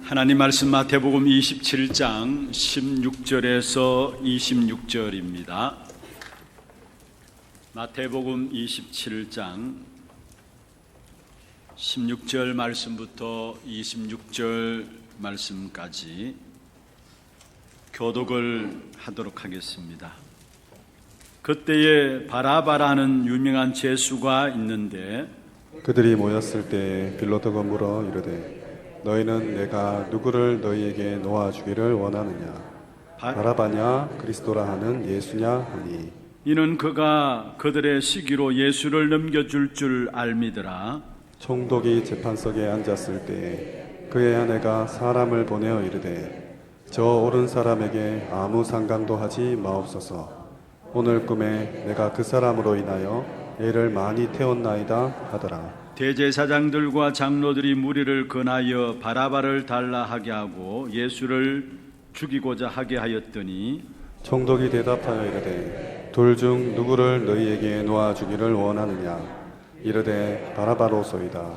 하나님 말씀 마태복음 27장 16절에서 26절입니다. 마태복음 27장 16절 말씀부터 26절 말씀까지 교독을 하도록 하겠습니다. 그때에 바라바라는 유명한 죄수가 있는데 그들이 모였을 때 빌라도가 물어 이르되 너희는 내가 누구를 너희에게 놓아주기를 원하느냐? 바라바냐 그리스도라 하는 예수냐 하니 이는 그가 그들의 시기로 예수를 넘겨줄 줄 알미더라. 총독이 재판석에 앉았을 때에 그의 아내가 사람을 보내어 이르되 저 옳은 사람에게 아무 상관도 하지 마옵소서. 오늘 꿈에 내가 그 사람으로 인하여 애를 많이 태웠나이다 하더라. 대제사장들과 장로들이 무리를 권하여 바라바를 달라 하게 하고 예수를 죽이고자 하게 하였더니 총독이 대답하여 이르되 둘 중 누구를 너희에게 놓아주기를 원하느냐? 이르되 바라바로소이다.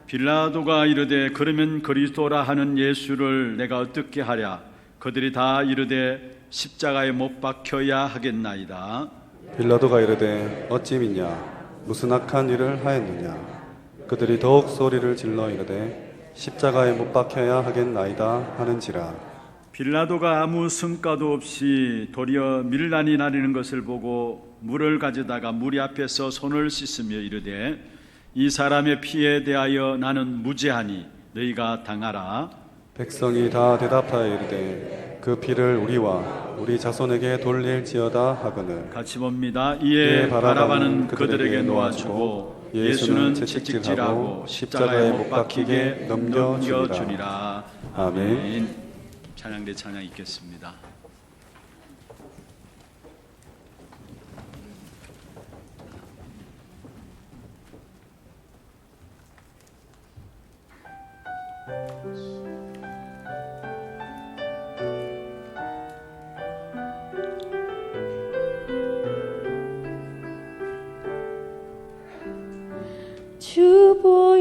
빌라도가 이르되 그러면 그리스도라 하는 예수를 내가 어떻게 하랴? 그들이 다 이르되 십자가에 못 박혀야 하겠나이다. 빌라도가 이르되 어찌 믿냐? 무슨 악한 일을 하였느냐? 그들이 더욱 소리를 질러 이르되 십자가에 못 박혀야 하겠나이다 하는지라. 빌라도가 아무 성과도 없이 도리어 밀란이 나리는 것을 보고 물을 가져다가 무리 앞에서 손을 씻으며 이르되 이 사람의 피에 대하여 나는 무죄하니 너희가 당하라. 백성이 다 대답하여 이르되 그 피를 우리와 우리 자손에게 돌릴지어다 하거늘. 같이 봅니다. 이에 바라바는 그들에게 놓아주고 예수는 채찍질하고 십자가에 못 박히게 넘겨주니라. 아멘. 찬양대 찬양 읽겠습니다.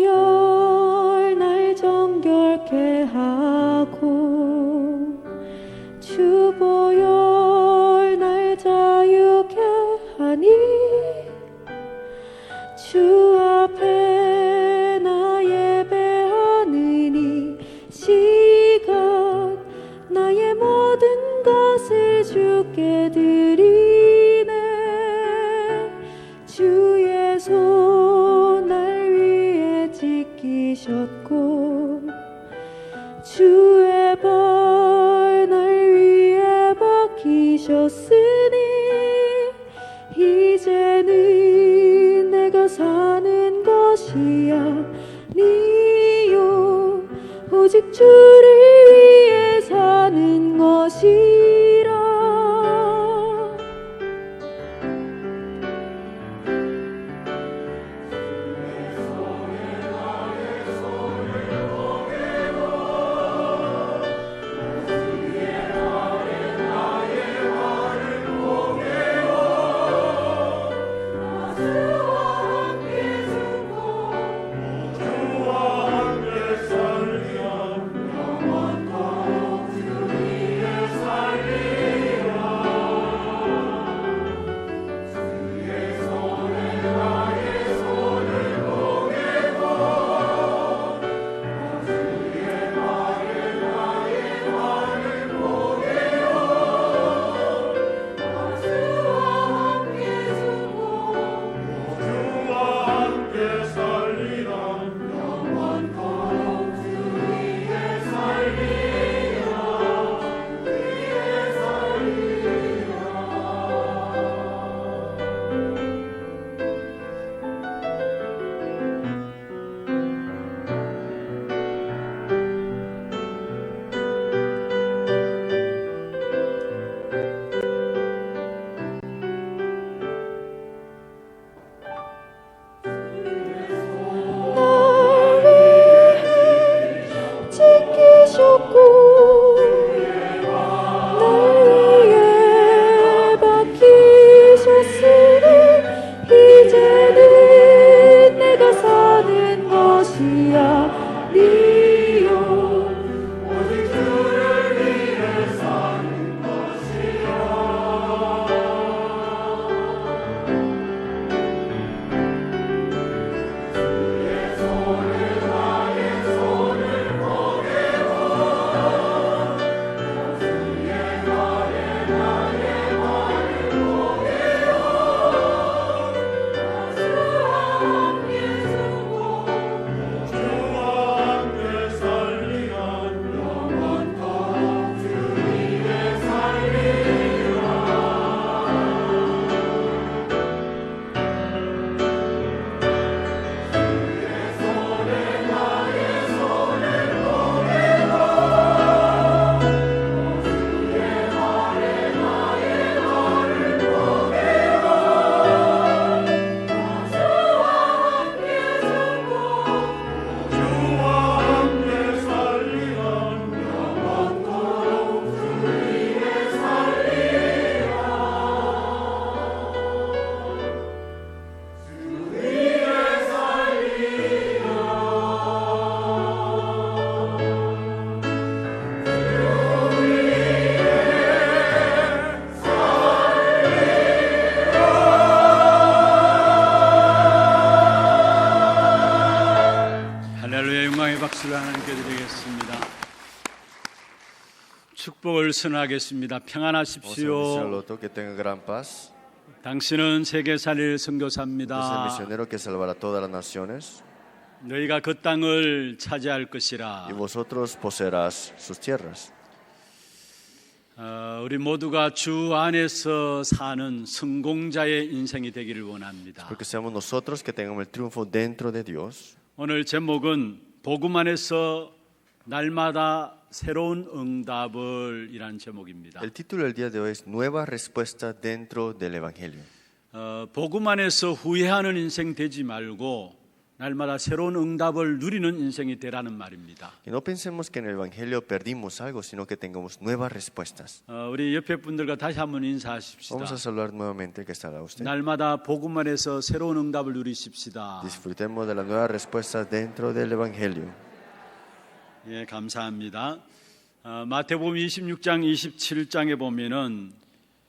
주보혈 날 정결케 하고 주보혈 날 자유케 하니 주 앞에 나 예배하는 이 시간 나의 모든 것을 주께 드리네. 주의 손 날 위에 찢기셨고 주의 벌 날 위에 박히셨으니 이제는 내가 사는 것이 아니요 오직 주를 위해 사는 것이라. 주와 함께 살면 영원토록 주 위에 살 하나님께 드리겠습니다. 축복을 선하겠습니다. Vamos a bendecir al 평안하십시오. otro, que tenga gran paz. 당신은 세계 살릴 Usted es el 선교사입니다. misionero que salvará todas las naciones. 너희가 그 땅을 차지할 Y 것이라. vosotros poseerás sus tierras. 우리 모두가 주 안에서 사는 성공자의 인생이 되기를 원합니다. Porque seamos nosotros que tengamos el triunfo dentro de Dios. 오늘 제목은 복음 안에서 날마다 새로운 응답을 이란 제목입니다. El título del día de hoy es Nueva respuesta dentro del Evangelio. 복음 안에서 후회하는 인생 되지 말고 날마다 새로운 응답을 누리는 인생이 되라는 말입니다. Y no pensemos que en el Evangelio perdimos algo, sino que tengamos nuevas respuestas. 우리 옆에 분들과 다시 한번 인사하십시다. Vamos a saludar nuevamente el que está al lado de usted. 날마다 복음 안에서 새로운 응답을 누리십시다. Disfrutemos de las nuevas respuestas dentro del Evangelio. 예, 감사합니다. 마태복음 26장 27장에 보면은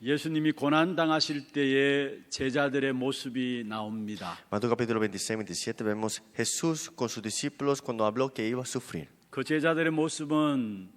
예수님이 고난 당하실 때의 제자들의 모습이 나옵니다. Mateo capítulo 26, 27 vemos Jesús con sus discípulos cuando habló que iba a sufrir. 그 제자들의 모습은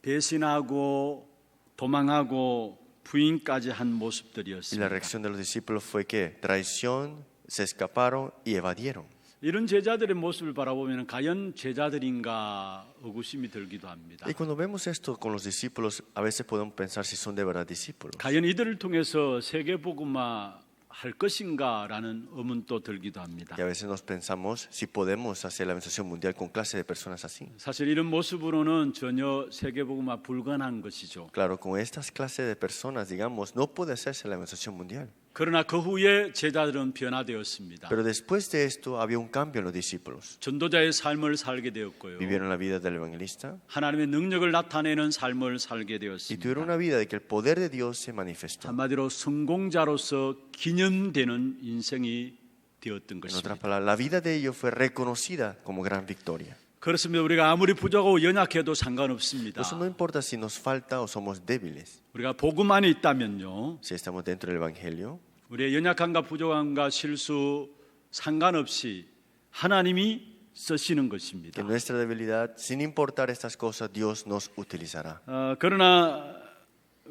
배신하고 도망하고 부인까지 한 Y la 모습들이었습니다. reacción de los discípulos fue que traición, se escaparon y evadieron. 이런 제자들의 모습을 바라보면 과연 제자들인가 의구심이 들기도 합니다. Y cuando vemos esto con los discípulos, a veces podemos pensar si son de verdad discípulos. 과연 이들을 통해서 세계복음화 할 것인가라는 의문도 들기도 합니다. Y a veces nos pensamos si podemos hacer la evangelización mundial con clase de personas así. 사실 이런 모습으로는 전혀 세계복음화 불가능한 것이죠. Claro, con estas clases de personas, digamos, no puede hacerse la evangelización mundial. 그러나 그 후에 제자들은 변화되었습니다. Pero después de esto había un cambio en los discípulos. 전도자의 삶을 살게 되었고요. Vivieron la vida del evangelista 하나님의 능력을 나타내는 삶을 살게 y 되었습니다. tuvieron una vida de que el poder de Dios se manifestó. 한마디로 성공자로서 기념되는 인생이 되었던 En otras 것입니다. palabras, la vida de ellos fue reconocida como gran victoria. 그렇습니다. 우리가 아무리 부족하고 연약해도 상관없습니다. Eso no importa si nos falta o somos débiles. 우리가 복음 안에 있다면요, Si estamos dentro del evangelio, 우리의 연약함과 부족함과 실수 상관없이 하나님이 쓰시는 것입니다. que nuestra debilidad, sin importar estas cosas, Dios nos utilizará. 그러나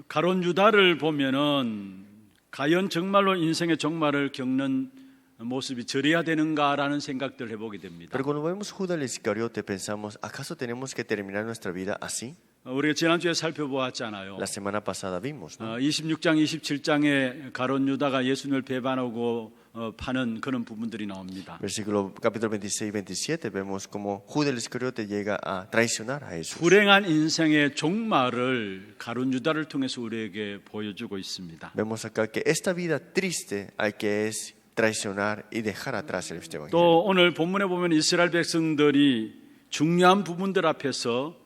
가론 유다를 보면은 과연 정말로 인생의 종말을 겪는 모습이 저래야 되는가라는 생각들을 해보게 됩니다. Pero cuando vemos Judas el Iscariote, pensamos, ¿acaso tenemos que terminar nuestra vida así? 우리가 지난주에 살펴보았잖아요. La semana pasada vimos, ¿no? 26장, 27장에 가론 유다가 예수님을 배반하고 파는 그런 부분들이 나옵니다. Versículo capítulo 26 y 27 vemos cómo Judas el Iscariote llega a traicionar a Jesús. 불행한 인생의 종말을 가론 유다를 통해서 우리에게 보여주고 있습니다. Vemos acá que esta vida triste hay que es traicionar y dejar atrás este evangelio. 또 오늘 본문에 보면 이스라엘 백성들이 중요한 부분들 앞에서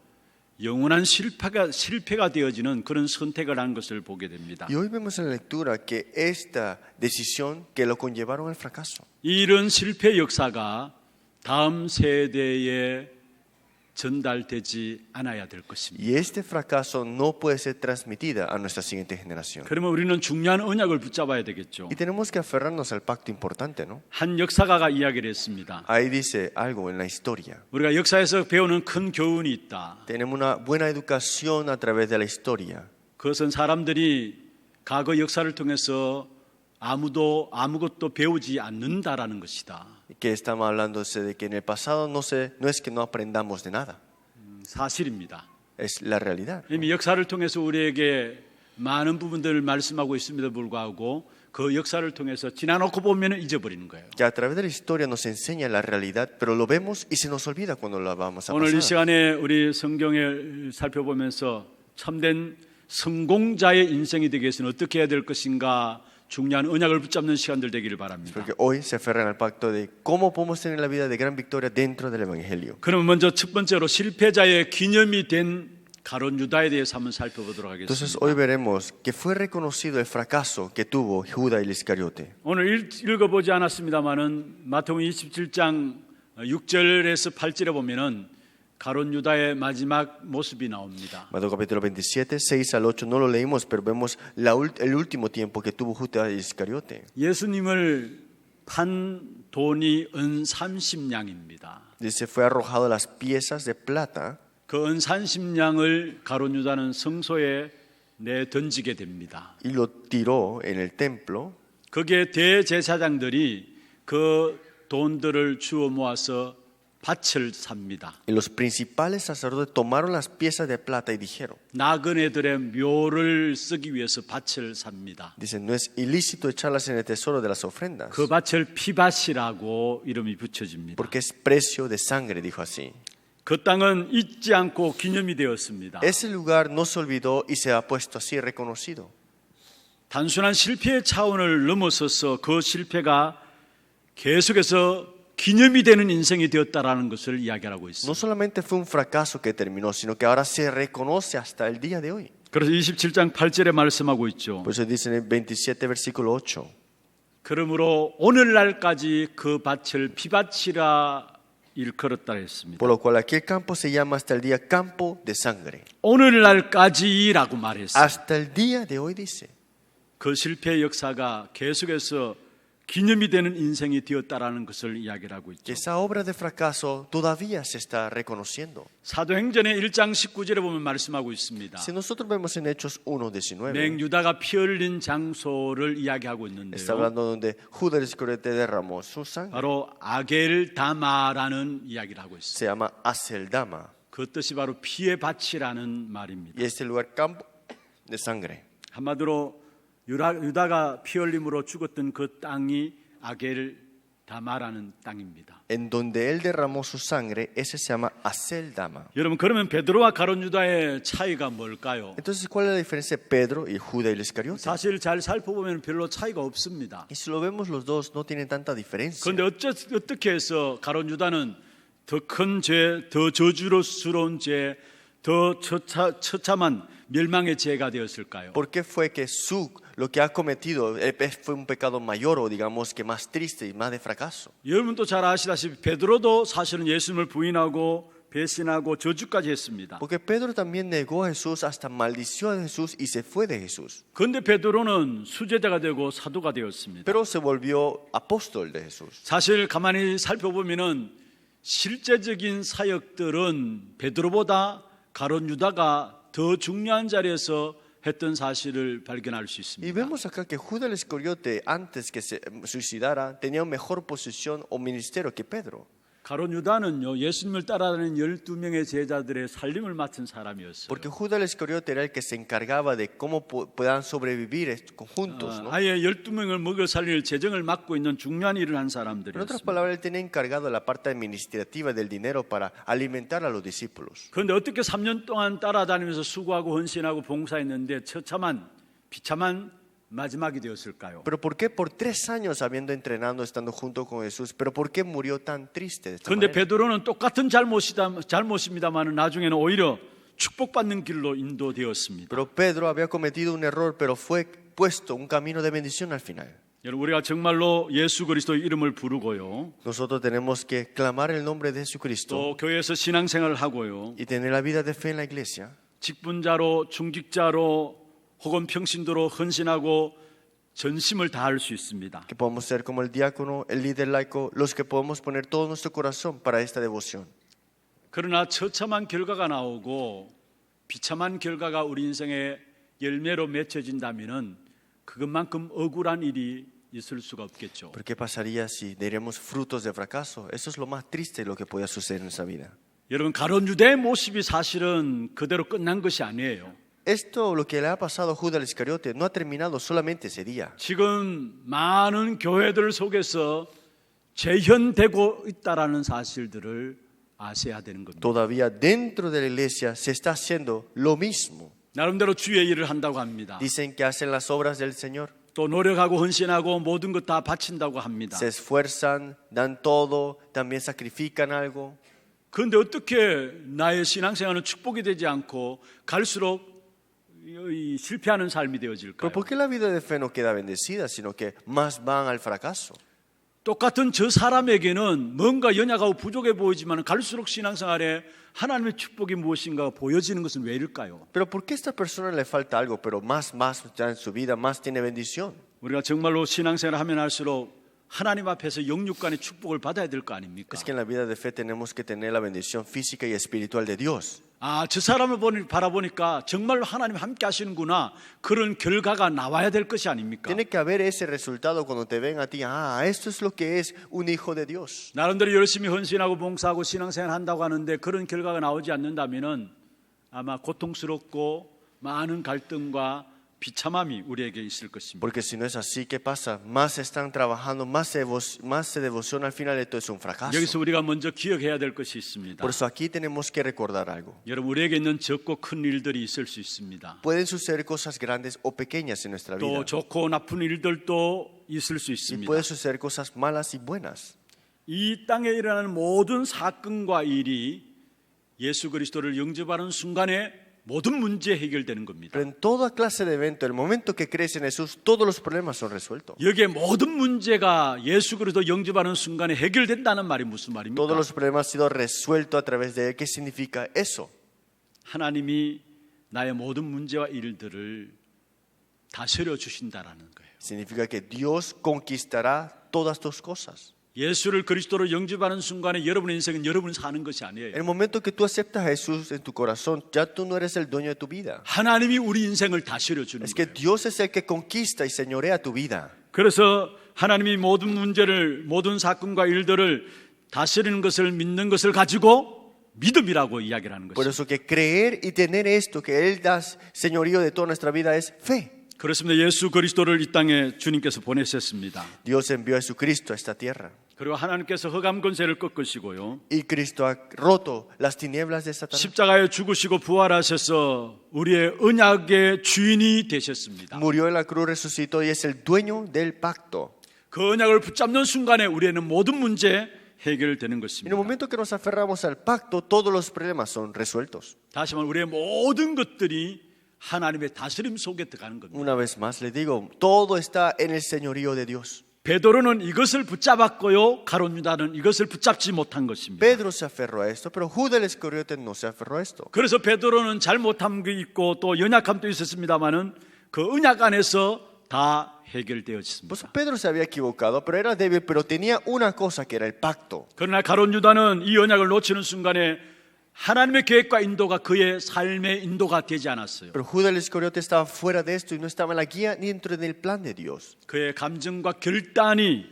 영원한 실패가 되어지는 그런 선택을 한 것을 보게 됩니다. Y hoy vemos en la lectura que esta decisión que lo conllevaron al fracaso. 이런 실패 역사가 다음 세대에 전달되지 않아야 될 것입니다. Y este fracaso no puede ser transmitida a nuestra siguiente generación. 그러면 우리는 중요한 언약을 붙잡아야 되겠죠. Y tenemos que aferrarnos al pacto importante, ¿no? 한 역사가가 이야기를 했습니다. Ahí dice algo en la historia. 우리가 역사에서 배우는 큰 교훈이 있다. Tenemos una buena educación a través de la historia. 그것은 사람들이 과거 역사를 통해서 아무것도 배우지 않는다라는 것이다. Que estamos hablando de que en el pasado no es que no aprendamos de nada. 사실입니다. Es la realidad. 이미 역사를 통해서 우리에게 많은 부분들을 말씀하고 있음에도 불구하고 그 역사를 통해서 지나놓고 보면 잊어버리는 거예요. Que a través de la historia nos enseña la realidad, pero lo vemos y se nos olvida cuando la vamos a 오늘 이 pasar. 시간에 우리 성경을 살펴보면서 참된 성공자의 인생이 되기 위해서는 어떻게 해야 될 것인가 중요한 언약을 붙잡는 시간들 되기를 바랍니다. Porque hoy se aferran al pacto de cómo podemos tener la vida de gran victoria dentro del Evangelio. 그러면 먼저 첫 번째로 실패자의 기념이 된 가론 유다에 대해서 한번 살펴보도록 Entonces 하겠습니다. hoy veremos que fue reconocido el fracaso que tuvo Judas el Iscariote. 오늘 읽어보지 않았습니다만은 마태복음 27장 6절에서 8절에 보면은 가론 유다의 마지막 모습이 나옵니다. Mateo capítulo 27, 6 al 8 no lo leímos, pero vemos el último tiempo que tuvo Judas el Iscariote. 예수님을 판 돈이 은 30냥입니다. Dice, fue arrojado las piezas de plata 그 은 30냥을 가룟 유다는 성소에 내 던지게 됩니다. y lo tiró en el templo. 거기에 대제사장들이 그 돈들을 주워 모아서 밭을 삽니다. Y los principales sacerdotes tomaron las piezas de plata y dijeron, 나그네들의 묘를 쓰기 위해서 밭을 삽니다. dicen, no es ilícito echarlas en el tesoro de las ofrendas, 그 밭을 피밭이라고 이름이 붙여집니다. porque es precio de sangre, dijo así. 그 땅은 잊지 않고 기념이 되었습니다. Ese lugar no se olvidó y se ha puesto así reconocido. 단순한 실패의 차원을 넘어서서 그 실패가 계속해서 기념이 되는 인생이 되었다라는 것을 이야기하고 No 있습니다. solamente fue un fracaso que terminó, sino que ahora se reconoce hasta el día de hoy. 그래서 27장 8절에 말씀하고 있죠. Por eso dice en el 27 versículo 8, 그러므로 오늘날까지 그 밭을 피밭이라 일컬었다 했습니다. por lo cual aquel campo se llama hasta el día campo de sangre. 오늘날까지라고 말했어요. Hasta el día de hoy dice. 그 실패의 역사가 계속해서 기념이 되는 인생이 되었다라는 것을 이야기를 하고 있죠. Que esa obra de fracaso todavía se está reconociendo. 사도행전의 1장 19절에 보면 말씀하고 있습니다. Si nosotros vemos en Hechos 1:19, 맹 유다가 피 흘린 장소를 이야기하고 está 있는데요. hablando donde Judas Iscariote derramó su sangre. 바로 아겔다마라는 이야기를 하고 있어요. Se llama Aceldama. 그 뜻이 바로 피의 밭이라는 말입니다. Y este lugar campo de sangre. 한마디로 유다가 피 흘림으로 죽었던 그 땅이 아겔다마라는 땅입니다. En donde él derramó su sangre, ese se llama Aceldama. 여러분, 그러면 베드로와 가룟 유다의 차이가 뭘까요? Entonces, ¿cuál es la diferencia de Pedro y Judas y el Iscariote? 사실 잘 살펴보면 별로 차이가 없습니다. Y si lo vemos los dos, no tienen tanta diferencia. 그런데 어떻게 해서 가룟 유다는 더 큰 죄, 더 저주스러운 죄, 더 처참한 멸망의 죄가 되었을까요? ¿Por qué fue que lo que ha cometido fue un pecado mayor o digamos que más triste y más de fracaso? 여러분도 잘 아시다시피 베드로도 사실은 예수님을 부인하고 배신하고 저주까지 했습니다. Porque Pedro también negó a Jesús, hasta maldició a Jesús y se fue de Jesús. 그런데 베드로는 수제자가 되고 사도가 되었습니다. Pero se volvió apóstol de Jesús. 사실 가만히 살펴보면은 실제적인 사역들은 베드로보다 가룟 유다가 더 중요한 자리에서 했던 사실을 발견할 수 Y 있습니다. vemos acá que Judas el Iscariote, antes que se suicidara, tenía mejor posición o ministerio que Pedro. 가룟 유다는요, 예수님을 따라다니는 12명의 제자들의 살림을 맡은 사람이었어요. Porque Judas el Iscariote era el que se encargaba de cómo puedan sobrevivir juntos, ¿no? 아예 12명을 먹여 살릴 재정을 맡고 있는 중요한 일을 한 En otras 사람들이었습니다. palabras, él tenía encargado la parte administrativa del dinero para alimentar a los discípulos. 그런데 어떻게 3년 동안 따라다니면서 수고하고 헌신하고 봉사했는데 처참한 비참한 마지막이 되었을까요? Pero ¿por qué por 3 años habiendo entrenado, estando junto con Jesús, pero por qué murió tan triste de esta 그런데 manera? 베드로는 똑같은 잘못입니다만 나중에는 오히려 축복받는 길로 인도되었습니다. Pero Pedro había cometido un error, pero fue puesto un camino de bendición al final. 여러분, 우리가 정말로 예수 그리스도의 이름을 부르고요, Nosotros tenemos que clamar el nombre de Jesucristo 또 교회에서 신앙생활을 하고요, y tener la vida de fe en la iglesia. 직분자로 중직자로 혹은 평신도로 헌신하고 전심을 다할 수 있습니다. Que podamos ser como el diácono, el líder laico, los que podemos poner todo nuestro corazón para esta devoción. 그러나 처참한 결과가 나오고 비참한 결과가 우리 인생의 열매로 맺혀진다면은 그것만큼 억울한 일이 있을 수가 없겠죠. ¿Pero qué pasaría si daríamos frutos de fracaso? Eso es lo más triste de lo que podía suceder en nuestra vida. 여러분, 가룟 유다의 모습이 사실은 그대로 끝난 것이 아니에요. Esto, lo que le ha pasado a Judas el Iscariote, no ha terminado solamente ese día. 지금 많은 교회들 속에서 재현되고 있다라는 사실들을 아셔야 되는 겁니다. Todavía dentro de la iglesia se está haciendo lo mismo. 나름대로 주의 일을 한다고 합니다. Dicen que hacen las obras del Señor, 또 노력하고 헌신하고 모든 것 다 바친다고 합니다. se esfuerzan, dan todo, también sacrifican algo. 그런데 어떻게 나의 신앙생활은 축복이 되지 않고 갈수록 이 실패하는 삶이 Pero 되어질까요? ¿por qué la vida de fe no queda bendecida, sino que más van al fracaso? 똑같은 저 사람에게는 뭔가 연약하고 부족해 보이지만 갈수록 신앙생활에 하나님의 축복이 무엇인가 보여지는 것은 왜일까요? Pero ¿por qué a esta persona le falta algo, pero más está en su vida, más tiene bendición? 우리가 정말로 신앙생활을 하면 할수록 하나님 앞에서 영육간의 축복을 받아야 될 거 아닙니까? Es que en la vida de fe tenemos que tener la bendición física y espiritual de Dios. 아, 저 사람을 바라보니까 정말로 하나님 함께 하시는구나. 그런 결과가 나와야 될 것이 아닙니까? Tiene que haber ese resultado cuando te ven a ti. Esto es lo que es un hijo de Dios. 나름대로 열심히 헌신하고 봉사하고 신앙생활 한다고 하는데 그런 결과가 나오지 않는다면은 아마 고통스럽고 많은 갈등과 비참함이 우리에게 있을 것입니다. Porque si no es así, ¿qué pasa? Más están trabajando, más se devoción, al final esto es un fracaso. 여기서 우리가 먼저 기억해야 될 것이 있습니다. Por eso aquí tenemos que recordar algo. 여러분, 우리에게 있는 적고 큰 일들이 있을 수 있습니다. Pueden suceder cosas grandes o pequeñas en nuestra vida. 또 좋고 나쁜 일들도 있을 수 Y 있습니다. pueden suceder cosas malas y buenas. 이 땅에 일어나는 모든 사건과 일이 예수 그리스도를 영접하는 순간에 모든 문제 해결되는 겁니다. Pero en toda clase de evento, el momento que crees en Jesús, todos los problemas son resueltos. 여기에 모든 문제가 예수 그리스도 영접하는 순간에 해결된다는 말이 무슨 말입니까? Todos los problemas han sido resueltos a través de Él. ¿Qué significa eso? 하나님이 나의 모든 문제와 일들을 다스려 주신다라는 거예요. Significa que Dios conquistará todas tus cosas. 예수를 그리스도로 영접하는 순간에 여러분의 인생은 여러분이 사는 것이 아니에요. En el momento que tú aceptas a Jesús en tu corazón, ya tú no eres el dueño de tu vida. 하나님이 우리 인생을 다스려 주는 Es que 거예요. Dios es el que conquista y señorea tu vida. 그래서 하나님이 모든 문제를, 모든 사건과 일들을 다스리는 것을 믿는 것을 가지고 믿음이라고 이야기를 하는 Por 것이죠. eso que creer y tener esto, que Él da señorío de toda nuestra vida, es fe. 그렇습니다. 예수 그리스도를 이 땅에 주님께서 보내셨습니다. Dios envió a Jesucristo a esta tierra. 그리고 하나님께서 흑암 권세를 꺾으시고요. Y Cristo ha roto las tinieblas de Satanás. 십자가에 죽으시고 부활하셔서 우리의 언약의 주인이 되셨습니다. Murió en la cruz, resucitó y es el dueño del pacto. 그 언약을 붙잡는 순간에 우리는 모든 문제 해결되는 En el 것입니다. momento que nos aferramos al pacto, todos los problemas son resueltos. 다시 말해 우리의 모든 것들이 하나님의 다스림 속에 들어가는 겁니다. Una vez más le digo, todo está en el señorío de Dios. 베드로는 이것을 붙잡았고요. 가룟 유다는 이것을 붙잡지 못한 것입니다. Pedro se aferró a esto, pero Judas el Iscariote no se aferró a esto. 그래서 베드로는 잘못함도 있고 또 연약함도 있었습니다만은 그 언약 안에서 다 Pues 해결되었습니다. Pedro se había equivocado, pero era débil, pero tenía una cosa que era el pacto. 그러나 가룟 유다는 이 언약을 놓치는 순간에 하나님의 계획과 인도가 그의 삶의 인도가 되지 않았어요. Pero Judas el Iscariote estaba fuera de esto y no estaba en la guía ni dentro del plan de Dios. 그의 감정과 결단이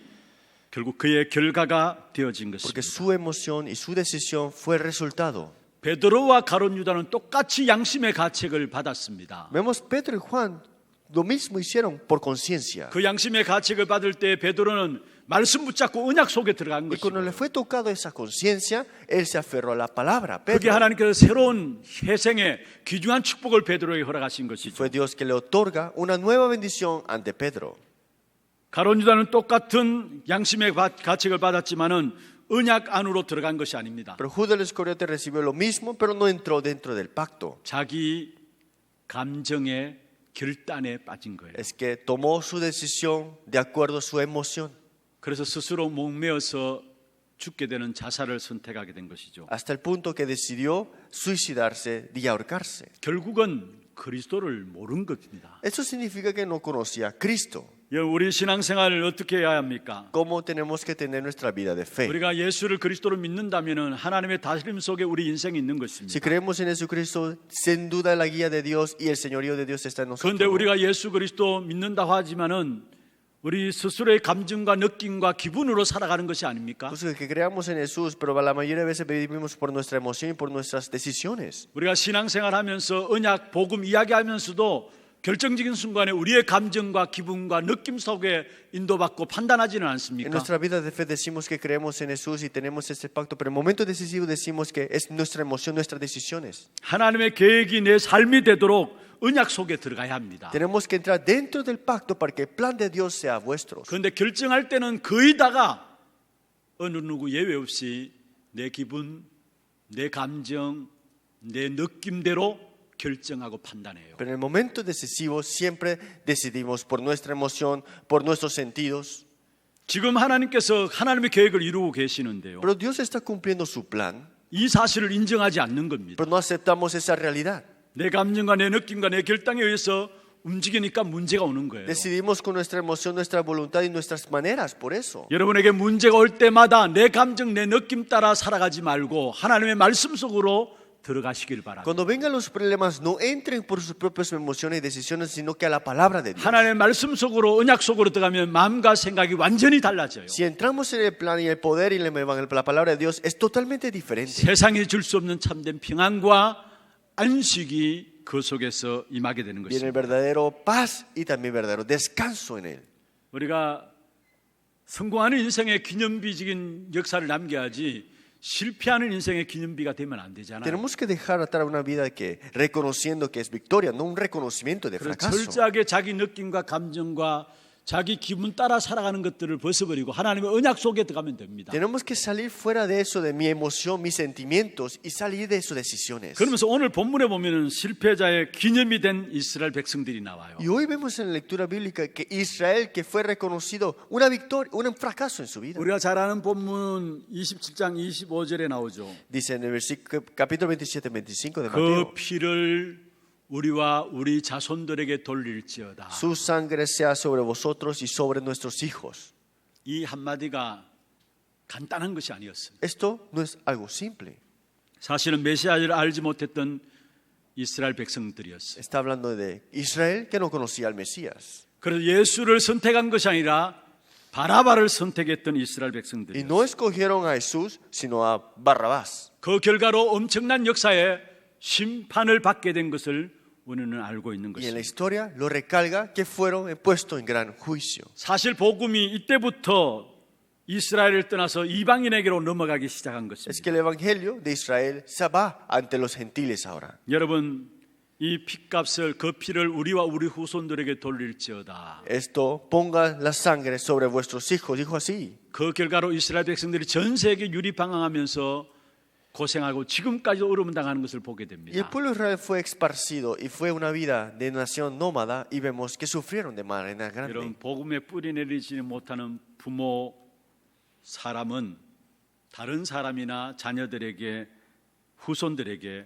결국 그의 결과가 되어진 Porque 것입니다. su emoción y su decisión fue el resultado. 베드로와 가룟 유다는 똑같이 양심의 가책을 받았습니다. Vemos Pedro y Juan lo mismo hicieron por conciencia. 그 양심의 가책을 받을 때 베드로는 말씀 붙잡고 언약 속에 들어간 Y cuando le 것이고 fue tocado esa conciencia, él se aferró a la palabra. 그게 Pedro, 하나님께서 새로운 회생의 귀중한 축복을 베드로에게 허락하신 것이죠. fue Dios que le otorga una nueva bendición ante Pedro. 가룟 유다는 똑같은 양심의 가책을 받았지만은 언약 안으로 들어간 것이 아닙니다. Pero Judas el Iscariote recibió lo mismo, pero no entró dentro del pacto. 자기 감정의 결단에 빠진 거예요. Es que tomó su decisión de acuerdo a su emoción, 그래서 스스로 목매어서 죽게 되는 자살을 선택하게 된 것이죠. hasta el punto que decidió suicidarse y ahorcarse. 결국은 그리스도를 모른 것입니다. Eso significa que no conocía a Cristo. 우리 신앙생활을 어떻게 해야 합니까? ¿Cómo tenemos que tener nuestra vida de fe? 우리가 예수를 그리스도로 믿는다면 하나님의 다스림 속에 우리 인생이 있는 Si 것입니다. creemos en Jesucristo, sin duda la guía de Dios y el señorío de Dios está en nosotros. 그런데 우리가 예수 그리스도 믿는다고 하지만은 우리 스스로의 감정과 느낌과 기분으로 살아가는 것이 아닙니까? Pues que creamos en Jesús, pero la mayoría de veces vivimos por nuestra emoción y por nuestras decisiones. 우리가 신앙생활하면서 언약 복음 이야기하면서도 결정적인 순간에 우리의 감정과 기분과 느낌 속에 인도받고 판단하지는 En 않습니까? nuestra vida de fe decimos que creemos en Jesús y tenemos este pacto, pero en el momento decisivo decimos que es nuestra emoción, nuestras decisiones. 하나님의 계획이 내 삶이 되도록 언약 속에 들어가야 합니다. Tenemos que entrar dentro del pacto para que el plan de Dios sea vuestro. 그런데 결정할 때는 거의 다가 어느 누구 예외 없이 내 기분, 내 감정, 내 느낌대로 결정하고 판단해요. Pero en el momento decisivo siempre decidimos por nuestra emoción, por nuestros sentidos. 지금 하나님께서 하나님의 계획을 이루고 계시는데요. Pero Dios está cumpliendo su plan, 이 사실을 인정하지 않는 겁니다. pero no aceptamos esa realidad. 내 감정과 내 느낌과 내 결단에 의해서 움직이니까 문제가 오는 거예요. Decidimos con nuestra emoción, nuestra voluntad y nuestras maneras, por eso. 여러분에게 문제가 올 때마다 내 감정, 내 느낌 따라 살아가지 말고 하나님의 말씀 속으로 들어가시길 바랍니다. Cuando vengan los problemas, no entren por sus propias emociones y decisiones, sino que a la palabra de Dios. 하나님의 말씀 속으로, 언약 속으로 들어가면 마음과 생각이 완전히 달라져요. Si entramos en el plan y el poder y la palabra de Dios, es totalmente diferente. 세상이 줄 수 없는 참된 평안과 안식이 그 속에서 임하게 되는 Viene el 것입니다. verdadero paz y también verdadero descanso en él. 우리가 성공하는 인생의 기념비적인 역사를 남겨야지 실패하는 인생의 기념비가 되면 안 되잖아요. Tenemos que dejar atrás una vida que reconociendo que es victoria, no un reconocimiento de 그래서 fracaso. 철저하게 자기 느낌과 감정과 자기 기분 따라 살아가는 것들을 벗어버리고 하나님의 언약 속에 들어가면 됩니다. Tenemos que salir fuera de eso, de mi emoción, mis sentimientos y salir de sus decisiones. 그러면서 오늘 본문에 보면은 실패자의 기념이 된 이스라엘 백성들이 나와요. Y hoy vemos en la lectura bíblica que Israel, que fue reconocido una victoria, un fracaso en su vida. 우리가 잘 아는 본문 27장 25절에 나오죠. Dice en el capítulo 27, 25 de 그 Mateo. 피를 우리와 우리 자손들에게 돌릴지어다. Su sangre sea sobre vosotros y sobre nuestros hijos. 이 한마디가 간단한 것이 아니었어요. Esto no es algo simple. 사실은 메시아를 알지 못했던 이스라엘 백성들이었어요. Está hablando de Israel que no conocía al Mesías. 그래서 예수를 선택한 것이 아니라 바라바를 선택했던 이스라엘 Y 백성들이었어요. no escogieron a Jesús, sino a Barrabás. 그 결과로 엄청난 역사에 심판을 받게 된 것을 우리는 알고 있는 Y en 것입니다. la historia lo recalca que fueron puestos en gran juicio. 사실 복음이 이때부터 이스라엘을 떠나서 이방인에게로 넘어가기 시작한 Es 것입니다. que el evangelio de Israel se va ante los gentiles ahora. 여러분, 이 핏값을 그 피를 우리와 우리 후손들에게 돌릴지어다. Esto ponga la sangre sobre vuestros hijos, dijo así. 그 결과로 이스라엘 백성들이 전 세계 유리방황하면서 고생하고 지금까지 어려움 당하는 것을 보게 Y el 됩니다. pueblo de Israel fue esparcido y fue una vida de nación nómada y vemos que sufrieron de manera grande. 여러분, 복음에 뿌리 내리지 못하는 부모 사람은 다른 사람이나 자녀들에게 후손들에게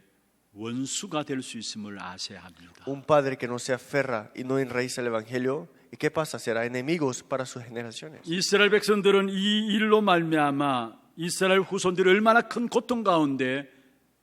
원수가 될 수 있음을 아셔야 합니다. Un padre que no se aferra y no enraiza el evangelio, ¿y qué pasa? Será enemigos para sus generaciones. 이스라엘 백성들은 이 일로 말미암아 이스라엘 후손들이 얼마나 큰 고통 가운데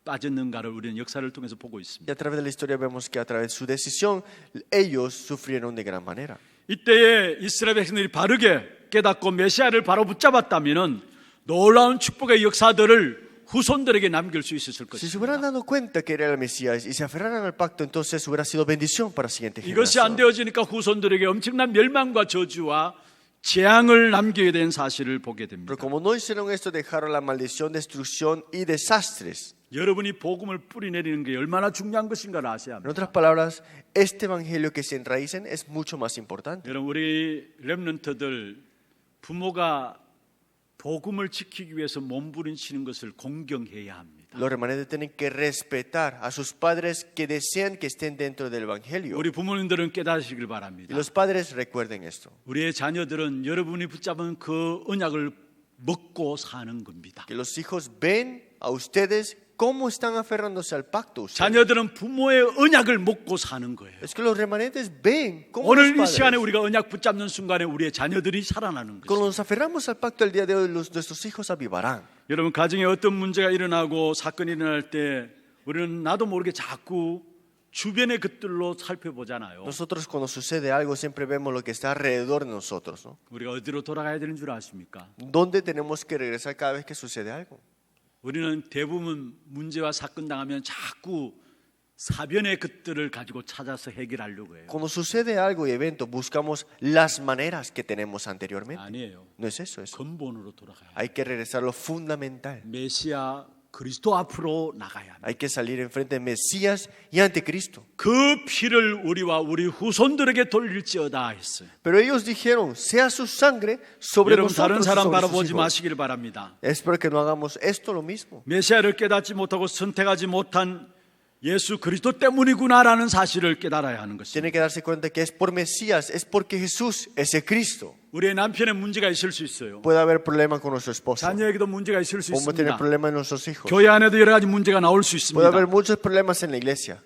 빠졌는가를 우리는 역사를 통해서 보고 Y 있습니다. a través de la historia vemos que a través de su decisión, ellos sufrieron de gran manera. 이때에 이스라엘 백성들이 바르게 깨닫고 메시아를 바로 붙잡았다면 놀라운 축복의 역사들을 후손들에게 남길 수 있었을 Si se hubieran 것입니다. dado cuenta que era el Mesías y se aferraran al pacto, entonces hubiera sido bendición para la siguiente 이것이 안 generación. 되어지니까 후손들에게 엄청난 멸망과 저주와 재앙을 남기게 된 사실을 보게 됩니다. Pero como no hicieron esto, dejaron la maldición, destrucción y desastres. 여러분이 복음을 뿌리내리는 게 얼마나 중요한 것인가를 아셔야 En 합니다. otras palabras, este evangelio que se enraicen es mucho más importante. 여러분, 우리 렘넌트들 부모가 복음을 지키기 위해서 몸부림치는 것을 공경해야 합니다. Los remanentes tienen que respetar a sus padres que desean que estén dentro del evangelio. 우리 부모님들은 깨닫으시길 Y 바랍니다. los padres recuerden esto. 우리의 자녀들은 여러분이 붙잡은 그 언약을 먹고 사는 겁니다. Que los hijos ven a ustedes cómo están aferrándose al pacto. ustedes. 자녀들은 부모의 언약을 먹고 사는 거예요. Es que los remanentes ven cómo 오늘 이 los 시간에 padres, 우리가 언약 붙잡는 순간에 우리의 자녀들이 살아나는 cuando 것입니다. nos aferramos al pacto el día de hoy, nuestros hijos avivarán. 여러분, 가정에 어떤 문제가 일어나고 사건이 일어날 때 우리는 나도 모르게 자꾸 주변의 것들로 살펴보잖아요. Nosotros cuando sucede algo siempre vemos lo que está alrededor de nosotros, ¿no? 우리가 어디로 돌아가야 되는 줄 아십니까? ¿Dónde tenemos que regresar cada vez que sucede algo? 우리는 대부분 문제와 사건 당하면 자꾸 사변의 것들을 가지고 찾아서 해결하려고 해요. Cuando sucede algo y evento, buscamos las maneras que tenemos anteriormente. 아니에요. No es eso. 근본으로 돌아가야 해요. Hay que regresar a lo fundamental. 메시아 그리스도 앞으로 나가야 합니다. Hay que salir enfrente de Mesías y ante Cristo. 그 피를 우리와 우리 후손들에게 돌릴지어다 했어요. Pero ellos dijeron, sea su sangre sobre 여러분, 다른 nosotros y 사람 sobre sus 바라보지 hijos. 마시길 바랍니다. Espero que no hagamos esto lo mismo. 메시아를 깨닫지 못하고 선택하지 못한 예수 그리스도 때문이구나라는 사실을 깨달아야 하는 것입니다. Tiene que darse cuenta que es por Mesías, es porque Jesús es el Cristo. 우리의 남편의 문제가 있을 수 있어요. Puede haber problemas con nuestro esposo. 자녀에게도 문제가 있을 수 Podemos tener 있습니다. problemas en nuestros hijos. 교회 안에도 여러 가지 문제가 나올 수 Puede haber 있습니다. muchos problemas en la iglesia.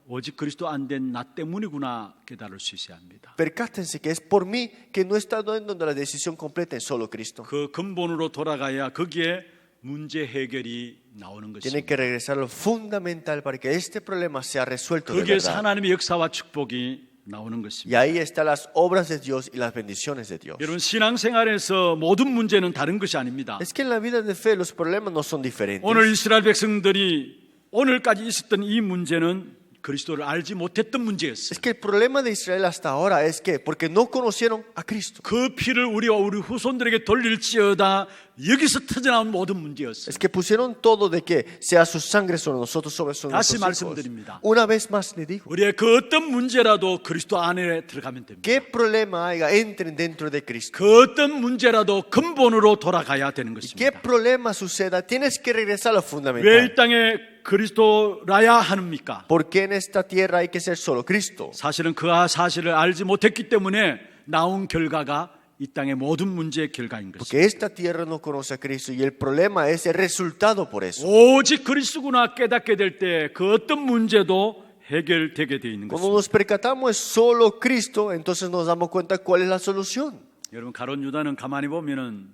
오직 그리스도 안 된 나 때문이구나 깨달을 수 있어야 합니다. Percátense que es por mí que no está dando la decisión completa en solo Cristo. 그 근본으로 돌아가야 거기에 문제 해결이 나오는 Tiene 것입니다. que regresar a lo fundamental para que este problema sea resuelto de 거기에서 verdad. 하나님의 역사와 축복이 나오는 Y 것입니다. ahí están las obras de Dios y las bendiciones de Dios. 여러분 신앙생활에서 모든 문제는 다른 것이 아닙니다. Es que en la vida de fe los problemas no son diferentes. 오늘 이스라엘 백성들이 오늘까지 있었던 이 문제는 그리스도를 알지 못했던 문제였어요. Es que el problema de Israel hasta ahora es que porque no conocieron a Cristo. 그 피를 우리와 우리 후손들에게 돌릴지어다 여기서 터져나온 모든 문제였어요. Es que pusieron todo de que sea su sangre sobre nosotros, sobre 다시 nuestros hijos. 말씀드립니다. Una vez más le digo, 우리의 그 어떤 문제라도 그리스도 안에 들어가면 됩니다. ¿qué problema haya? Entren dentro de Cristo. 그 어떤 문제라도 근본으로 돌아가야 되는 ¿Qué 것입니다. problema suceda? Tienes que regresar a lo 왜 fundamental. 이 땅에 그리스도라야 하는입니까? ¿Por qué en esta tierra hay que ser solo Cristo? 사실은 그 사실을 알지 못했기 때문에 나온 결과가 이 땅의 모든 문제의 결과인 것입니다. Porque esta tierra no conoce a Cristo y el problema es el resultado por eso. 오직 그리스도구나 깨닫게 될 때 그 어떤 문제도 해결되게 되어 있는 Cuando 것입니다. nos percatamos es solo Cristo, entonces nos damos cuenta cuál es la solución. 여러분 가룟 유다는 가만히 보면은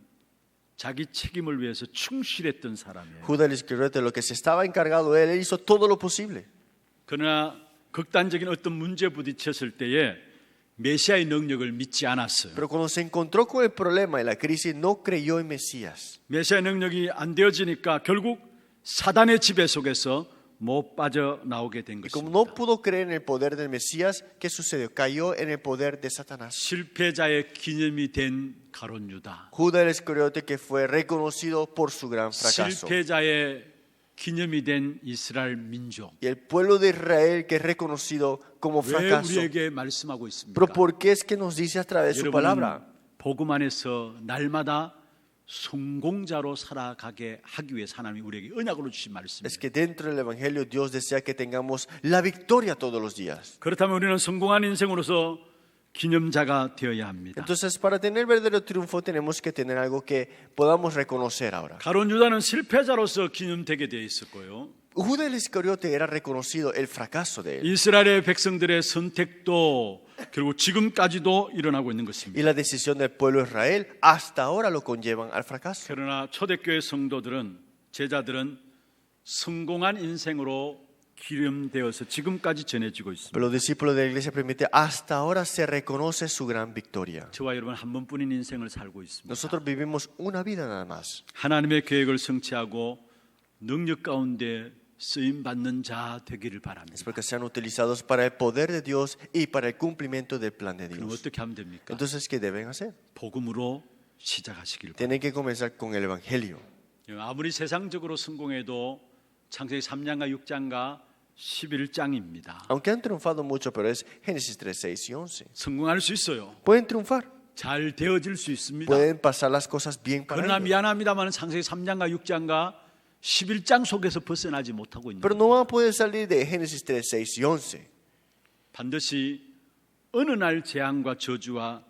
자기 책임을 위해서 충실했던 사람이에요. Judas Iscariote, lo que se estaba encargado de él hizo todo lo posible. 그러나 극단적인 어떤 문제에 부딪혔을 때에 메시아의 능력을 믿지 않았어요. Pero cuando se encontró con el problema y la crisis, no creyó en Mesías. 메시아의 능력이 안 되어지니까 결국 사단의 지배 속에서 못 빠져나오게 된 Y como 것입니다. no pudo creer en el poder del Mesías, ¿qué sucedió? Cayó en el poder de Satanás. 실패자의 기념이 된 가룟 유다. Judas Iscariote, que fue reconocido por su gran fracaso. 실패자의 기념이 된 이스라엘 민족. Y el pueblo de Israel, que es reconocido como 왜 fracaso. 우리에게 말씀하고 있습니까? Pero ¿por qué es que nos dice a través de su 여러분은 palabra? 복음 안에서 날마다 성공자로 살아가게 하기 위해서 하나님이 우리에게 언약으로 주신 Es 말씀입니다. que dentro del Evangelio Dios desea que tengamos la victoria todos los días. 그렇다면 우리는 성공한 인생으로서 기념자가 되어야 합니다. Entonces, para tener verdadero triunfo tenemos que tener algo que podamos reconocer ahora. 가룟 유다는 실패자로서 기념되게 되어 있었고요. Judas Iscariote era reconocido el fracaso de él. 이스라엘의 백성들의 선택도 결국 지금까지도 일어나고 있는 Y 것입니다. la decisión del pueblo de Israel hasta ahora lo conllevan al fracaso. 그러나 초대교회 성도들은 제자들은 성공한 인생으로 기념되어서 지금까지 전해지고 있습니다. Pero los discípulos de la iglesia primitiva hasta ahora se reconoce su gran victoria. 저와 여러분 한 번뿐인 인생을 살고 있습니다. Nosotros vivimos una vida nada más. 하나님의 계획을 성취하고 능력 가운데 쓰임 받는 자 되기를 바랍니다. Es porque sean utilizados para el poder de Dios y para el cumplimiento del plan de 그럼 Dios. 어떻게 하면 됩니까? Entonces, ¿qué deben hacer? 복음으로 시작하시길 바랍니다. Tienen que comenzar con el Evangelio. 아무리 세상적으로 성공해도 창세기 3장과 6장과 11장입니다. Aunque han triunfado mucho, pero es Génesis 3, 6 y 11. 성공할 수 있어요. Pueden triunfar, 잘 되어질 수 있습니다. pueden pasar las cosas bien para 그러나 ellos. 미안합니다만 창세기 3장과 6장과 11장 속에서 벗어나지 못하고 있는 Pero no van a poder salir de Génesis 3, 6 y 11. 반드시 어느 날 재앙과 저주와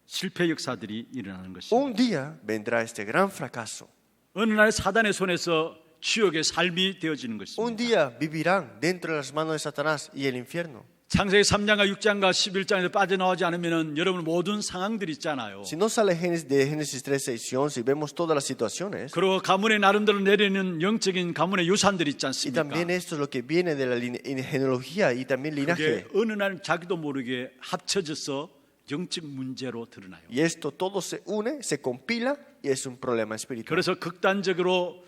실패 역사들이 일어나는 것입니다. Un día vendrá este gran fracaso. 어느 날 사단의 손에서 지옥의 삶이 되어지는 Un 것입니다. día vivirán dentro de las manos de Satanás y el infierno. 창세기 3장과 6장과 11장에서 빠져나오지 않으면 여러분 모든 상황들이 있잖아요. Si no sale de Génesis 3, 6 y 11 y vemos todas las situaciones, 그리고 가문의 나름대로 내리는 영적인 가문의 유산들이 있지 y 않습니까? también esto es lo que viene de la genealogía y también 그게 linaje. 어느 날 자기도 모르게 합쳐져서 영적 문제로 드러나요. Y esto todo se une, se compila y es un problema espiritual. 그래서 극단적으로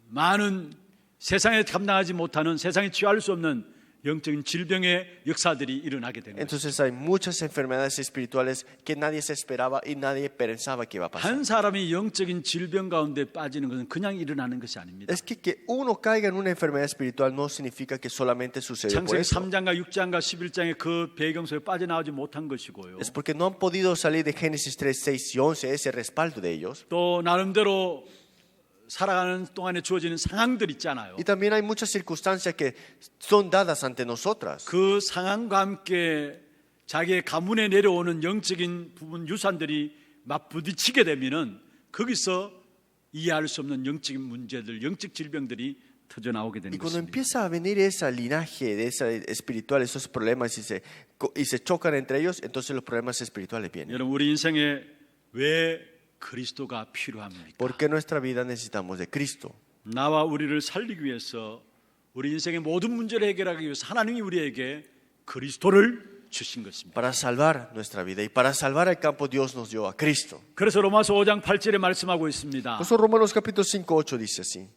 많은 세상에 감당하지 못하는 세상에 취할 수 없는 영적인 질병의 역사들이 일어나게 되는 거예요. Entonces hay muchas enfermedades espirituales que nadie se esperaba y nadie pensaba que iba a pasar. 한 사람이 영적인 질병 가운데 빠지는 것은 그냥 일어나는 것이 아닙니다. Es que uno caiga en una enfermedad espiritual no significa que solamente sucede por 창세기 eso. 3장과 6장과 11장의 그 배경 속에 빠져나오지 못한 것이고요. Es porque no han podido salir de Génesis 3, 6 y 11, ese respaldo de ellos. 또 나름대로 살아가는 동안에 주어지는 상황들 있잖아요. Y también hay muchas circunstancias que son dadas ante nosotras. 그 상황과 함께 자기의 가문에 내려오는 영적인 부분 유산들이 맞부딪히게 되면은 거기서 이해할 수 없는 영적인 문제들, 영적 질병들이 터져 나오게 되는 Y cuando 것입니다. empieza a venir esa linaje de esa espiritual, esos problemas y se chocan entre ellos, entonces los problemas espirituales vienen. 여러분 우리 인생에 왜 그리스도가 필요합니까? ¿Por qué en nuestra vida necesitamos de Cristo? 나와 우리를 살리기 위해서 우리 인생의 모든 문제를 해결하기 위해서 하나님이 우리에게 그리스도를 주신 것입니다. Para salvar nuestra vida y para salvar el campo Dios nos dio a Cristo. 그래서 로마서 5장 8절에 말씀하고 있습니다. Por eso Romanos capítulo 5, 8 dice así.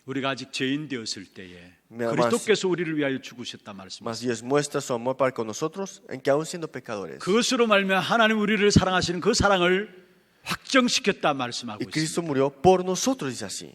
우리가 아직 죄인 되었을 때에 Mas- 그리스도께서 우리를 위하여 죽으셨다 말씀입니다. Mas Dios muestra su amor para con nosotros en que aún siendo pecadores. 그것으로 말미암아 하나님 우리를 사랑하시는 그 사랑을 확정시켰다 말씀하고 Y 있습니다. Cristo murió por nosotros, dice así.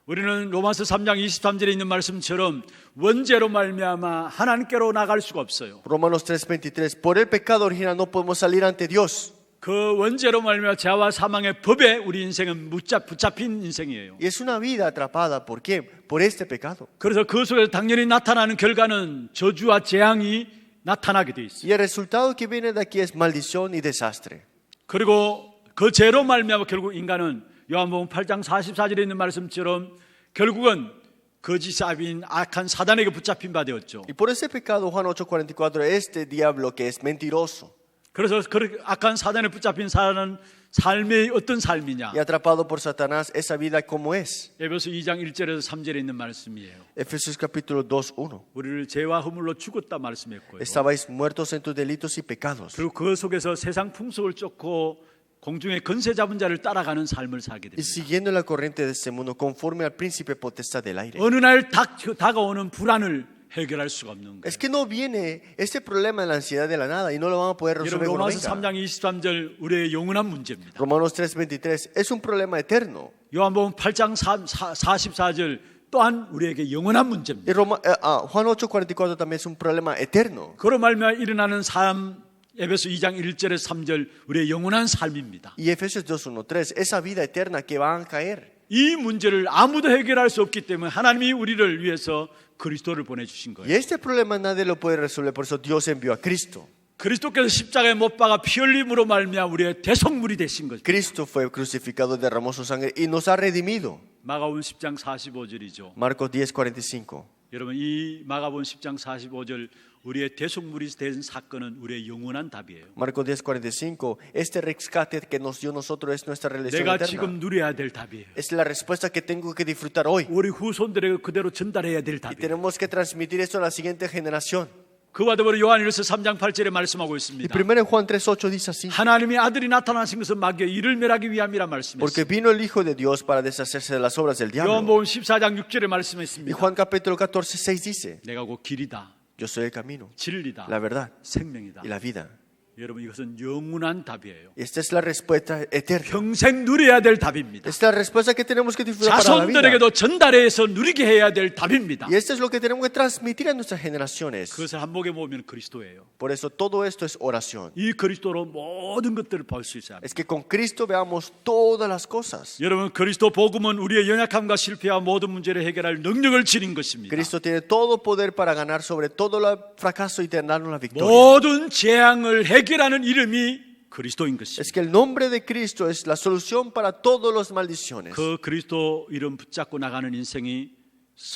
우리는 로마서 3장 23절에 있는 말씀처럼 원죄로 말미암아 하나님께로 나갈 수가 없어요. Romanos 3:23. Por el pecado original no podemos salir ante Dios. 그 원죄로 말미암아 죄와 사망의 법에 우리 인생은 붙잡힌 인생이에요. Y es una vida atrapada. ¿Por qué? Por este pecado. 그래서 그 속에서 당연히 나타나는 결과는 저주와 재앙이 나타나게 돼 있어요. Y el resultado que viene de aquí es maldición y desastre. 그리고 그 죄로 말미암아 결국 인간은 요한복음 8장 44절에 있는 말씀처럼 결국은 거짓 사비인 악한 사단에게 붙잡힌 바 되었죠. Y por ese pecado, Juan 8:44, este diablo que es mentiroso 그래서 그 악한 사단에 붙잡힌 사람은 삶의 어떤 삶이냐? y atrapado por Satanás, esa vida como es. 에베소 2장 1절에서 3절에 있는 말씀이에요. Efesios capítulo 2, 1. 우리를 죄와 허물로 죽었다 말씀했고요. Estabais muertos en tus delitos y pecados. 그리고 그 속에서 세상 풍속을 쫓고 공중의 권세 잡은 자를 따라가는 삶을 살게 Y 됩니다. siguiendo la corriente de este mundo, conforme al príncipe potestad del aire. 어느 날 다가오는 불안을 해결할 수가 없는 거예요. Es que no viene este problema de la ansiedad de la nada y no lo vamos a poder 여러분 resolver cuando 로마서 venga. 3장 23절 우리의 영원한 문제입니다. Romanos 3:23 es un problema eterno. 요한복음 8장 44절 또한 우리에게 영원한 문제입니다. Y Juan 8:44 también es un problema eterno. 그로 말미암아 일어나는 삶 에베소 2장 1절에서 3절 우리의 영원한 삶입니다. Y Efesios 2:1-3, esa vida eterna que van a caer. 이 문제를 아무도 해결할 수 없기 때문에 하나님이 우리를 위해서 그리스도를 보내주신 Y 거예요. este problema nadie lo puede resolver, por eso Dios envió a Cristo. 그리스도께서 십자가에 못 박아 피 흘림으로 말미암아 우리의 대속물이 되신 거죠. Cristo fue crucificado, derramó su sangre y nos ha redimido. 마가복음 10장 45절이죠. Marcos 10:45. 여러분 이 마가복음 10장 45절 우리의 대속물이 된 사건은 우리의 영원한 답이에요. Marcos 10:45, este rescate que nos dio nosotros es nuestra redención 내가 eterna. 지금 누려야 될 답이에요. Es la respuesta que tengo que disfrutar hoy. 우리 후손들에게 그대로 전달해야 될 Y 답이에요. tenemos que transmitir esto a la siguiente generación. 그와 더불어 요한일서 3장 8절에 말씀하고 Y 있습니다. primero Juan 3:8 dice así. 하나님의 아들이 나타나신 것은 마귀의 일을 멸하기 위함이라 Porque 말씀했습니다. vino el Hijo de Dios para deshacerse de las obras del diablo. 요한복음 14장 6절에 Y 말씀했습니다. Juan capítulo 14:6 dice, 내가 곧 길이다, yo soy el camino, 진리다, la verdad 생명이다. y la vida. 여러분 이것은 영원한 답이에요. Y esta es la respuesta eterna. 평생 누려야 될 답입니다. Esta es la respuesta que tenemos que disfrutar para la vida. 자손들에게도 전달해서 누리게 해야 될 답입니다. Y esto es lo que tenemos que transmitir a nuestras generaciones. 그것을 한복에 모으면 그리스도예요. Por eso todo esto es oración. 이 그리스도로 모든 것들을 볼 수 있어야 합니다. Es que con Cristo veamos todas las cosas. 여러분 그리스도 복음은 우리의 연약함과 실패와 모든 문제를 해결할 능력을 지닌 것입니다. Cristo tiene todo poder para ganar sobre todo el fracaso y darnos la victoria. 모든 재앙을 해결하는 이름이 그리스도인 것입니다. Es que el nombre de Cristo es la solución para todas las maldiciones. 그 그리스도 이름 붙잡고 나가는 인생이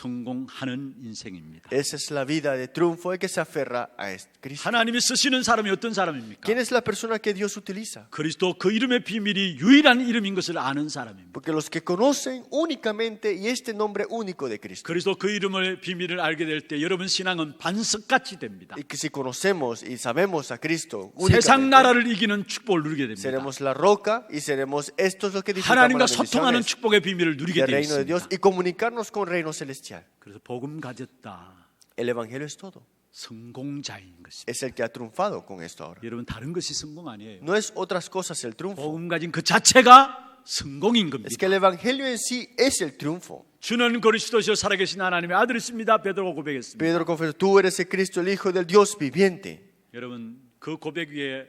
성공하는 인생입니다. Esa es la vida de triunfo el que se aferra a Cristo. 하나님이 쓰시는 사람이 어떤 사람입니까? ¿Quién es la persona que Dios utiliza? 그리스도 그 이름의 비밀이 유일한 이름인 것을 아는 사람입니다. Porque los que conocen únicamente y este nombre único de Cristo. 그리스도 그 이름의 비밀을 알게 될 때 여러분 신앙은 반석같이 됩니다. Y que si conocemos y sabemos a Cristo 세상 únicamente, 나라를 이기는 축복을 누리게 됩니다. seremos la roca y seremos estos los que disfrutamos 하나님과 las 소통하는 bendiciones 축복의 비밀을 누리게 del 되어 reino de Dios 있습니다. y comunicarnos con el reino celestial. 그래서 복음 가졌다. El evangelio es todo. 성공자인 것입니다. Es el que ha triunfado con esto ahora. 여러분 다른 것이 성공 아니에요. No es otras cosas el triunfo. 복음 가진 그 자체가 성공인 겁니다. Es que el evangelio en sí es el triunfo. 주는 그리스도시요 살아계신 하나님의 아들이십니다. 베드로가 고백했습니다. Pedro confesó, tú eres el Cristo, el Hijo del Dios viviente. 여러분 그 고백 위에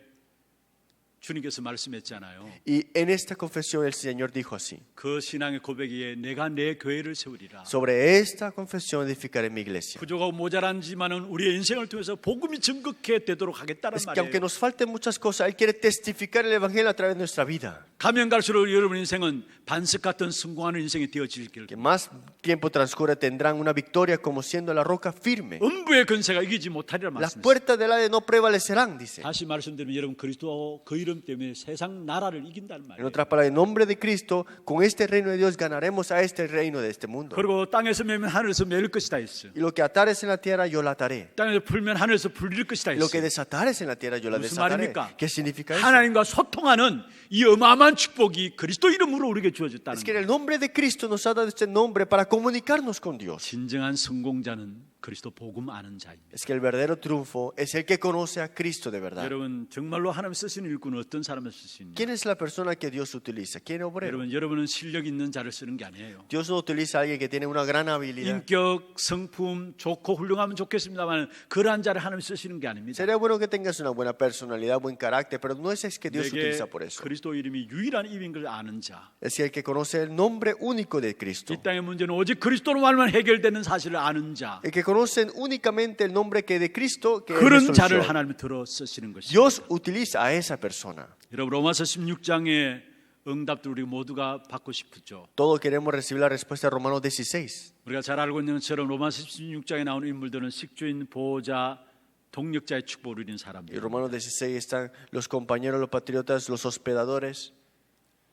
주님께서 말씀했잖아요. Y en esta confesión el Señor dijo así: 그 신앙의 고백 위에 내가 내 교회를 세우리라. sobre esta confesión edificaré mi iglesia. 부족하고 모자란지만은 우리의 인생을 통해서 복음이 증거케 되도록 하겠다는 Es que aunque 말이에요. nos falten muchas cosas, Él quiere testificar el evangelio a través de nuestra vida. 가면 갈수록 여러분 인생은 반석 같은 성공하는 인생이 되어질 길. Que más tiempo transcurre tendrán una victoria como siendo la roca firme. 음부의 근세가 이기지 못하리라 Las 말씀했습니다. puertas del Hades no prevalecerán, dice. 다시 말씀드리면 여러분 그리스도 그 이름 때문에 세상 나라를 이긴다는 En 말이에요. otras palabras, en nombre de Cristo, con este reino de Dios ganaremos a este reino de este mundo. 그리고 땅에서 매면 하늘에서 매일 것이다 했어요. Y lo que atares en la tierra, yo la ataré. 땅에서 풀면 하늘에서 풀릴 것이다 Y lo que 했어요. desatares en la tierra, yo la 무슨 desataré. 말입니까? ¿Qué significa eso? 하나님과 소통하는 이 어마어마한 축복이 그리스도 이름으로 우리에게 주어졌다는 Es que en 거예요. el nombre de Cristo nos ha dado este nombre para comunicarnos con Dios. 진정한 성공자는 그리스도 복음 아는 자입니다. Es que el verdadero triunfo es el que conoce a Cristo de verdad. 여러분 정말로 하나님 쓰시는 일꾼은 어떤 사람을 쓰시느냐? ¿Quién es la persona que Dios utiliza? ¿Quién es obrero? 여러분은 실력 있는 자를 쓰는 게 아니에요. Dios no utiliza a alguien que tiene una gran habilidad. 인격, 성품 좋고 훌륭하면 좋겠습니다만 그러한 자를 하나님 쓰시는 게 아닙니다. Sería bueno que tengas una buena personalidad, buen carácter, pero no es que Dios 내게 utiliza por eso. 그리스도 이름이 유일한 이름인 걸 아는 자. Es el que conoce el nombre único de Cristo. 이 땅의 문제는 오직 그리스도로 말만 해결되는 사실을 아는 자. El que conoce únicamente el nombre que de Cristo, que es 그런 자를 resolución. 하나님이 들어 쓰시는 것입니다. Dios utiliza a esa persona. 여러분 로마서 16장의 응답들 우리 모두가 받고 싶죠. Todos queremos recibir la respuesta de Romanos 16. 우리가 잘 알고 있는 것처럼 로마서 16장에 나오는 인물들은 식주인, 보호자, 동력자의 축복을 누리는 En 사람들. Romanos 16 están los compañeros, los patriotas, los hospedadores.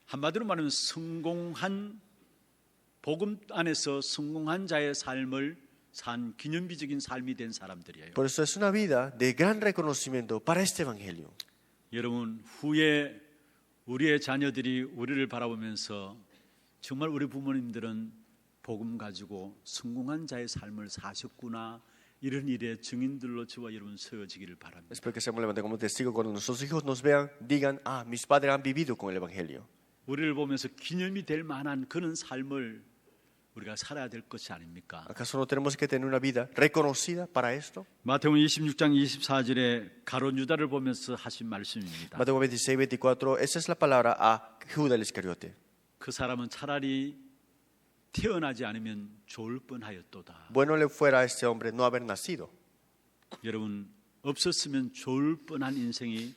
한마디로 말하면 성공한 복음 안에서 성공한 자의 삶을 산 기념비적인 삶이 된 사람들이에요. Por eso es una vida de gran reconocimiento para este evangelio. 여러분 후에 우리의 자녀들이 우리를 바라보면서 정말 우리 부모님들은 복음 가지고 성공한 자의 삶을 사셨구나 이런 일의 증인들로 저와 여러분 서어지기를 바랍니다. Espero que seamos levantados como testigos cuando nuestros hijos nos vean, digan, ah, mis padres han vivido con el evangelio. 우리를 보면서 기념이 될 만한 그런 삶을 우리가 살아야 될 것이 아닙니까? ¿Acaso no tenemos que tener una vida reconocida para esto? 마태복음 26장 24절에 가룟 유다를 보면서 하신 말씀입니다. Mateo 26, 24, esa es la palabra a Judas el Iscariote. 그 사람은 차라리 태어나지 않으면 좋을 뻔하였도다. Bueno le fuera a este hombre no haber nacido. 여러분 없었으면 좋을 뻔한 인생이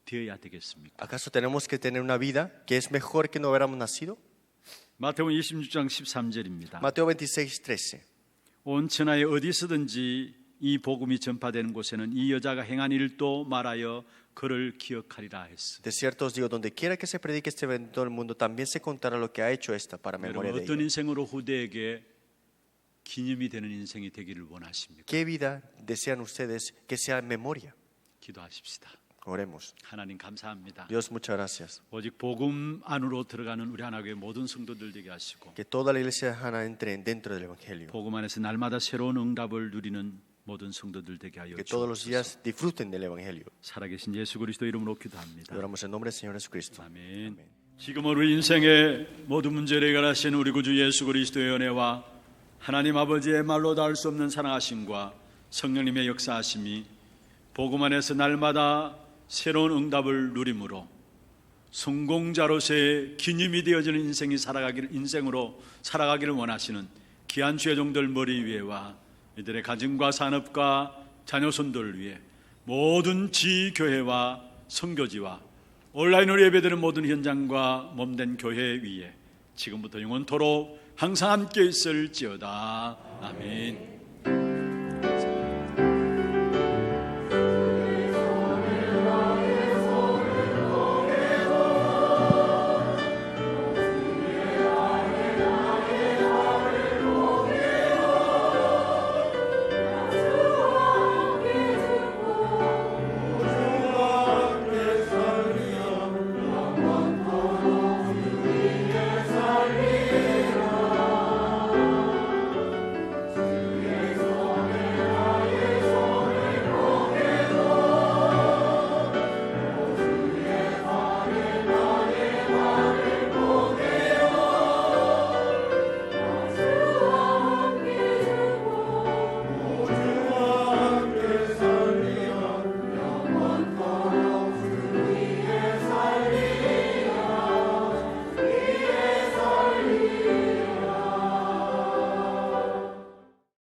되어야 되겠습니까? ¿Acaso tenemos que tener una vida que es mejor que no hubiéramos nacido? 마태복음 26장 13절입니다. Mateo 26, 13. 온 천하에 어디서든지 이 복음이 전파되는 곳에는 이 여자가 행한 일도 말하여 그를 기억하리라 했어. De cierto os digo, donde quiera que se predique este evento en todo el mundo, también se contará lo que ha hecho esta para memoria 여러분 de 어떤 ella. 인생으로 후대에게 기념이 되는 인생이 되기를 원하십니까? ¿Qué vida desean ustedes que sea en memoria? 기도하십시다. Oremos. 하나님 감사합니다. Dios, muchas gracias. 오직 복음 안으로 들어가는 우리 하나님의 모든 성도들 되게 하시고 Que toda la iglesia de Hannah entre dentro del Evangelio. 복음 안에서 날마다 새로운 응답을 누리는 모든 성도들 되게 하여 Que todos los 주옵소서. días disfruten del Evangelio. 살아계신 예수 그리스도 이름으로 기도합니다. Oramos en nombre del Señor Jesucristo. 아멘. 지금 우리 인생의 모든 문제를 해결하신 우리 구주 예수 그리스도의 은혜와 하나님 아버지의 말로 닿을 수 없는 사랑하심과 성령님의 역사하심이 복음 안에서 날마다 새로운 응답을 누림으로 성공자로서의 기념이 되어지는 인생으로 살아가기를 원하시는 귀한 주의 종들 머리 위에와 이들의 가정과 산업과 자녀손들을 위해 모든 지교회와 선교지와 온라인으로 예배드리는 모든 현장과 몸된 교회 위에 지금부터 영원토록 항상 함께 있을지어다. 아멘.